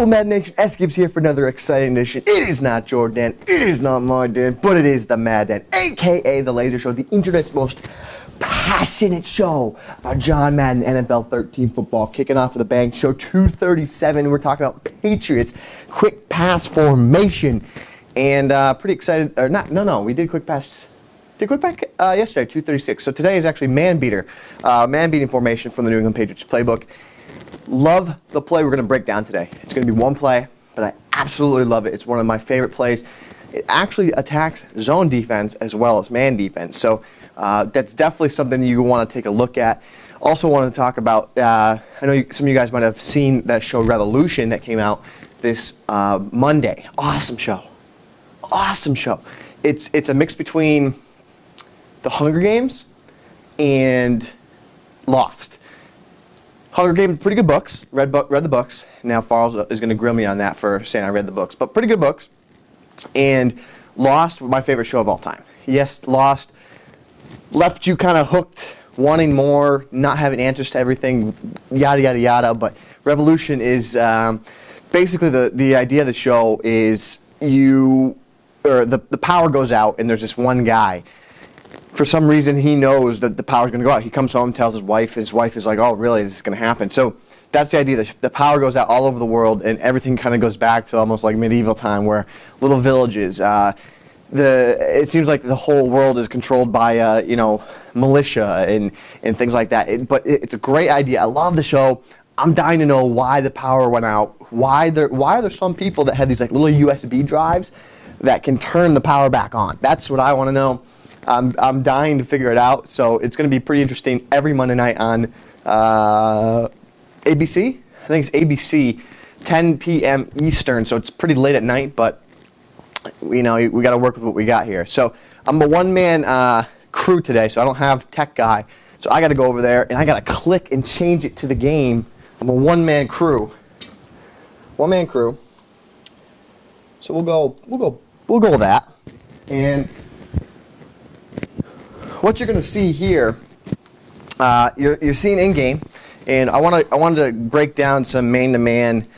Hello, Madden Nation. SGibs here for another exciting edition. It is not Jordan, it is not my Dan, but it is the Madden, aka the Laser Show, the internet's most passionate show about John Madden NFL 13 football. Kicking off with a bang. Show 237. We're talking about Patriots quick pass formation, and pretty excited. Or not? No. We did quick pass. Did quick pass yesterday, 236. So today is actually man beating formation from the New England Patriots Playbook. Love the play we're going to break down today. It's going to be one play, but I absolutely love it. It's one of my favorite plays. It actually attacks zone defense as well as man defense. So that's definitely something you want to take a look at. Also want to talk about, I know some of you guys might have seen that show Revolution that came out this Monday. Awesome show. Awesome show. It's a mix between The Hunger Games and Lost. Hunger Games, pretty good books. Read the books. Now Farrell is going to grill me on that for saying I read the books, but pretty good books. And Lost, my favorite show of all time. Yes, Lost left you kind of hooked, wanting more, not having answers to everything, yada yada yada. But Revolution is basically the idea of the show is the power goes out and there's this one guy. For some reason, he knows that the power's going to go out. He comes home, tells his wife. His wife is like, oh, really, this is going to happen. So that's the idea. The power goes out all over the world, and everything kind of goes back to almost like medieval time, where little villages. It seems like the whole world is controlled by, militia and things like that. It's a great idea. I love the show. I'm dying to know why the power went out. Why are there some people that have these like little USB drives that can turn the power back on? That's what I want to know. I'm dying to figure it out, so it's going to be pretty interesting every Monday night on ABC. I think it's ABC, 10 p.m. Eastern, so it's pretty late at night, but we got to work with what we got here. So I'm a one-man crew today, so I don't have tech guy, so I got to go over there and I got to click and change it to the game. I'm a one-man crew. So we'll go with that, and what you're going to see here, you're seeing in-game, and I wanted to break down some man-to-man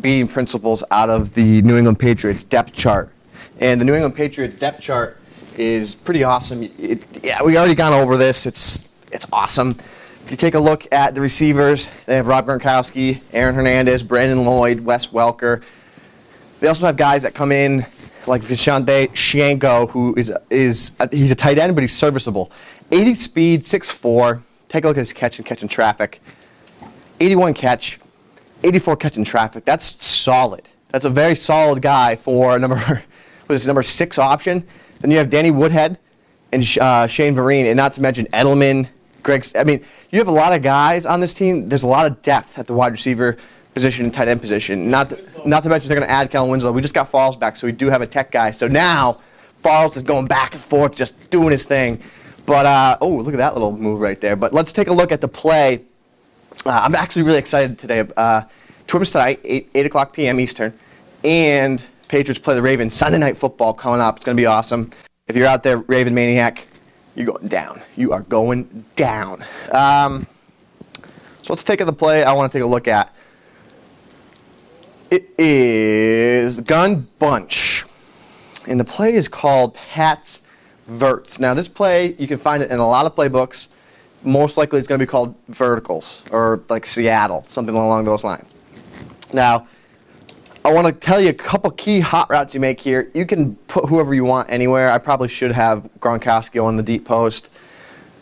beating principles out of the New England Patriots depth chart. And the New England Patriots depth chart is pretty awesome. We already gone over this. It's awesome. If you take a look at the receivers, they have Rob Gronkowski, Aaron Hernandez, Brandon Lloyd, Wes Welker. They also have guys that come in like Vishantae Shanko, who he's a tight end, but he's serviceable. 80 speed, 6'4". Take a look at his catching traffic. 81 catch, 84 catching traffic. That's solid. That's a very solid guy for number 6 option. Then you have Danny Woodhead and Shane Vereen, and not to mention Edelman, you have a lot of guys on this team. There's a lot of depth at the wide receiver position and tight end position. Not to mention they're going to add Kellen Winslow. We just got Falls back, so we do have a tech guy. So now Falls is going back and forth, just doing his thing. But, look at that little move right there. But let's take a look at the play. I'm actually really excited today. Tournaments tonight, 8 o'clock p.m. Eastern. And Patriots play the Ravens Sunday Night Football coming up. It's going to be awesome. If you're out there, Raven Maniac, you're going down. You are going down. So let's take the play I want to take a look at. It is Gun Bunch, and the play is called Pat's Verts. Now, this play, you can find it in a lot of playbooks. Most likely, it's going to be called Verticals, or like Seattle, something along those lines. Now, I want to tell you a couple key hot routes you make here. You can put whoever you want anywhere. I probably should have Gronkowski on the deep post,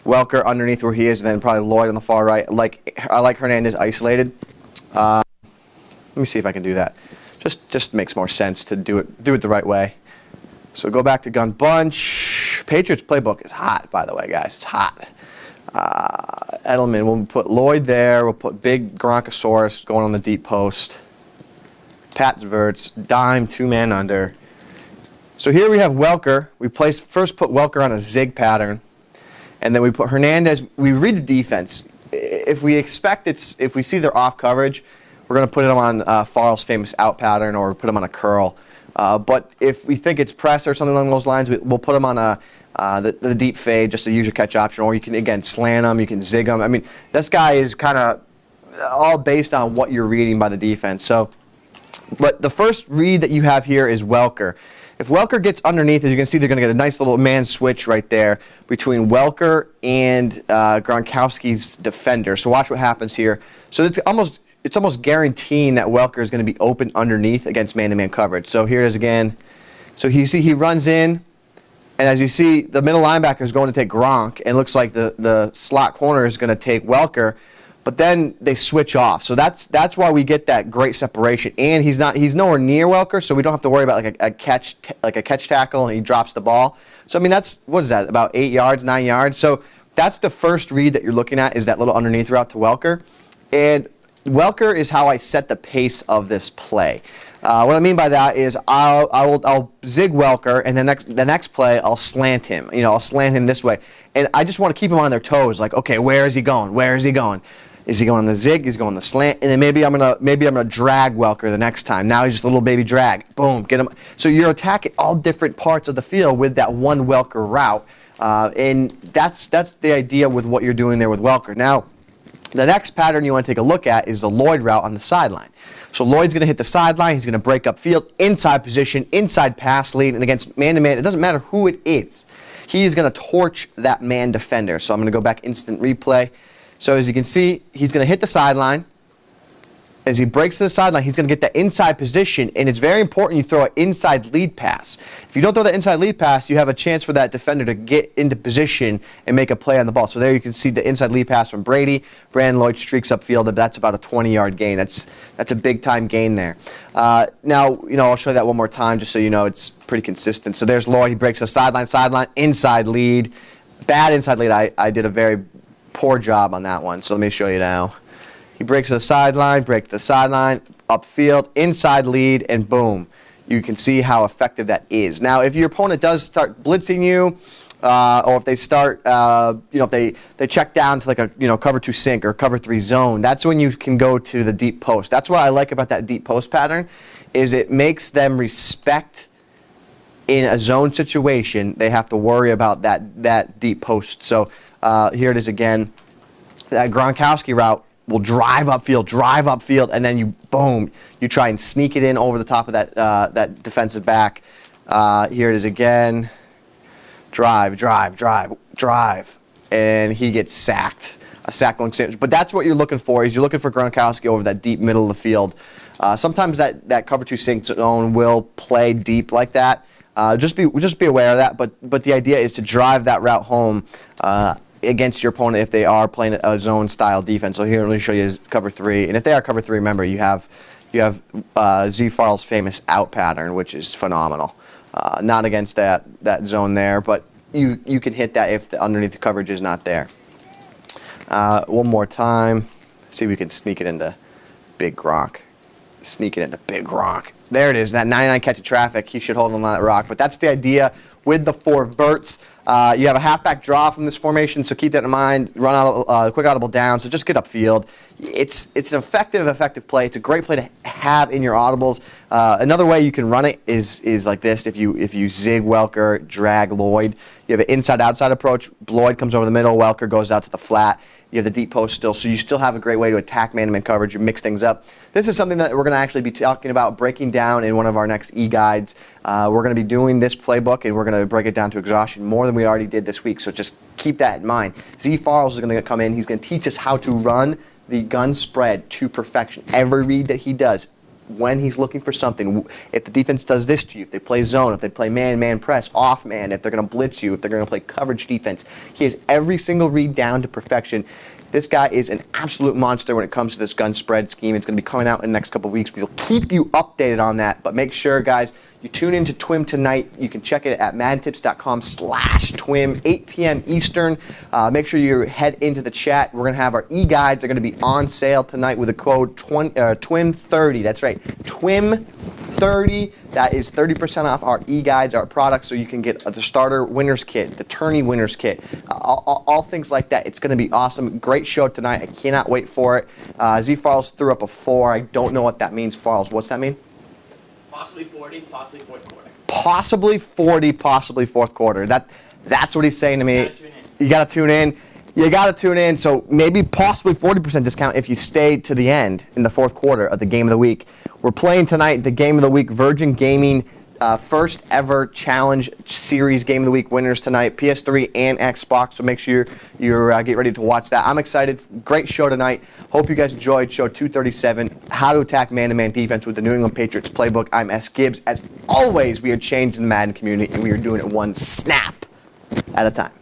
Welker underneath where he is, and then probably Lloyd on the far right. I like Hernandez isolated. Let me see if I can do that. Just makes more sense to do it the right way. So go back to Gun Bunch. Patriots Playbook is hot, by the way, guys. It's hot. Edelman, we'll put Lloyd there. We'll put big Gronkosaurus going on the deep post. Pat's Verts, dime, 2-man under. So here we have Welker. We first put Welker on a zig pattern, and then we put Hernandez. We read the defense. If we see they're off coverage, we're going to put him on Farrell's famous out pattern, or put him on a curl. But if we think it's press or something along those lines, we'll put him on the deep fade, just to use your catch option. Or you can, again, slant him. You can zig him. This guy is kind of all based on what you're reading by the defense. So But the first read that you have here is Welker. If Welker gets underneath, as you can see, they're going to get a nice little man switch right there between Welker and Gronkowski's defender. So watch what happens here. So it's almost guaranteeing that Welker is going to be open underneath against man-to-man coverage. So here it is again. So you see he runs in, and as you see, the middle linebacker is going to take Gronk, and it looks like the slot corner is going to take Welker. But then they switch off, so that's why we get that great separation. And he's nowhere near Welker, so we don't have to worry about like a catch tackle and he drops the ball. So I mean what is that, about 8 yards, 9 yards? So that's the first read that you're looking at, is that little underneath route to Welker. And Welker is how I set the pace of this play. What I mean by that is I'll zig Welker, and the next play I'll slant him. I'll slant him this way, and I just want to keep them on their toes. Like, okay, where is he going? Where is he going? Is he going on the zig? Is he going on the slant? And then maybe I'm gonna drag Welker the next time. Now he's just a little baby drag. Boom, get him. So you're attacking all different parts of the field with that one Welker route, and that's the idea with what you're doing there with Welker. Now, the next pattern you want to take a look at is the Lloyd route on the sideline. So Lloyd's going to hit the sideline. He's going to break up field, inside position, inside pass lead, and against man-to-man, it doesn't matter who it is. He is going to torch that man defender. So I'm going to go back instant replay. So as you can see, he's going to hit the sideline. As he breaks to the sideline, he's going to get that inside position, and it's very important you throw an inside lead pass. If you don't throw that inside lead pass, you have a chance for that defender to get into position and make a play on the ball. So there you can see the inside lead pass from Brady. Brandon Lloyd streaks upfield, and that's about a 20-yard gain. That's a big-time gain there. Now, I'll show you that one more time just so you know it's pretty consistent. So there's Lloyd. He breaks the sideline, inside lead. Bad inside lead. I did a very poor job on that one, so let me show you now. He breaks the sideline, upfield, inside lead, and boom. You can see how effective that is. Now, if your opponent does start blitzing you, or if they start, if they check down to like a cover 2 sink or cover 3 zone, that's when you can go to the deep post. That's what I like about that deep post pattern, is it makes them respect in a zone situation. They have to worry about that deep post. So here it is again. That Gronkowski route will drive upfield, and then you try and sneak it in over the top of that defensive back. Here it is again. Drive, and he gets sacked. A sack going sandwich. But that's what you're looking for. Is you're looking for Gronkowski over that deep middle of the field. Sometimes that cover 2 sink zone will play deep like that. Just be aware of that. But the idea is to drive that route home against your opponent if they are playing a zone style defense. So here, let me show you cover 3. And if they are cover 3, remember you have Z Farl's famous out pattern, which is phenomenal. Not against that zone there, but you can hit that if underneath the coverage is not there. One more time. See if we can sneak it into Big Gronk. Sneak it into Big Gronk. There it is. That 99 catch of traffic. He should hold on that rock. But that's the idea with the 4 verts. You have a halfback draw from this formation, so keep that in mind. Run out quick audible down, so just get upfield. It's an effective play. It's a great play to have in your audibles. Another way you can run it is like this. If you zig Welker, drag Lloyd, you have an inside-outside approach. Lloyd comes over the middle. Welker goes out to the flat. You have the deep post still, so you still have a great way to attack man-to-man coverage. You mix things up. This is something that we're going to actually be talking about, breaking down in one of our next e-guides. We're going to be doing this playbook, and we're going to break it down to exhaustion more than we already did this week, so just keep that in mind. Z Farls is going to come in. He's going to teach us how to run the gun spread to perfection. Every read that he does, when he's looking for something, if the defense does this to you, if they play zone, if they play man press, off man, if they're going to blitz you, if they're going to play coverage defense, he has every single read down to perfection. This guy is an absolute monster when it comes to this gun spread scheme. It's going to be coming out in the next couple of weeks. We'll keep you updated on that, but make sure, guys, you tune into TWIM tonight. You can check it at madtips.com/TWIM, 8 p.m. Eastern. Make sure you head into the chat. We're going to have our e-guides. They're going to be on sale tonight with the code TWIM30. That's right, TWIM30. That is 30% off our e-guides, our products, so you can get the starter winner's kit, the tourney winner's kit, all things like that. It's going to be awesome. Great show tonight. I cannot wait for it. Z Farls threw up a 4. I don't know what that means. Farls, what's that mean? Possibly 40, possibly fourth quarter. Possibly 40, possibly fourth quarter. That's what he's saying to me. You gotta tune in. You got to tune in. You got to tune in. So maybe possibly 40% discount if you stay to the end in the fourth quarter of the Game of the Week. We're playing tonight the Game of the Week, Virgin Gaming first ever Challenge Series Game of the Week winners tonight, PS3 and Xbox. So make sure you're get ready to watch that. I'm excited. Great show tonight. Hope you guys enjoyed show 237, How to Attack Man-to-Man Defense with the New England Patriots Playbook. I'm SGibs. As always, we are changing the Madden community, and we are doing it one snap at a time.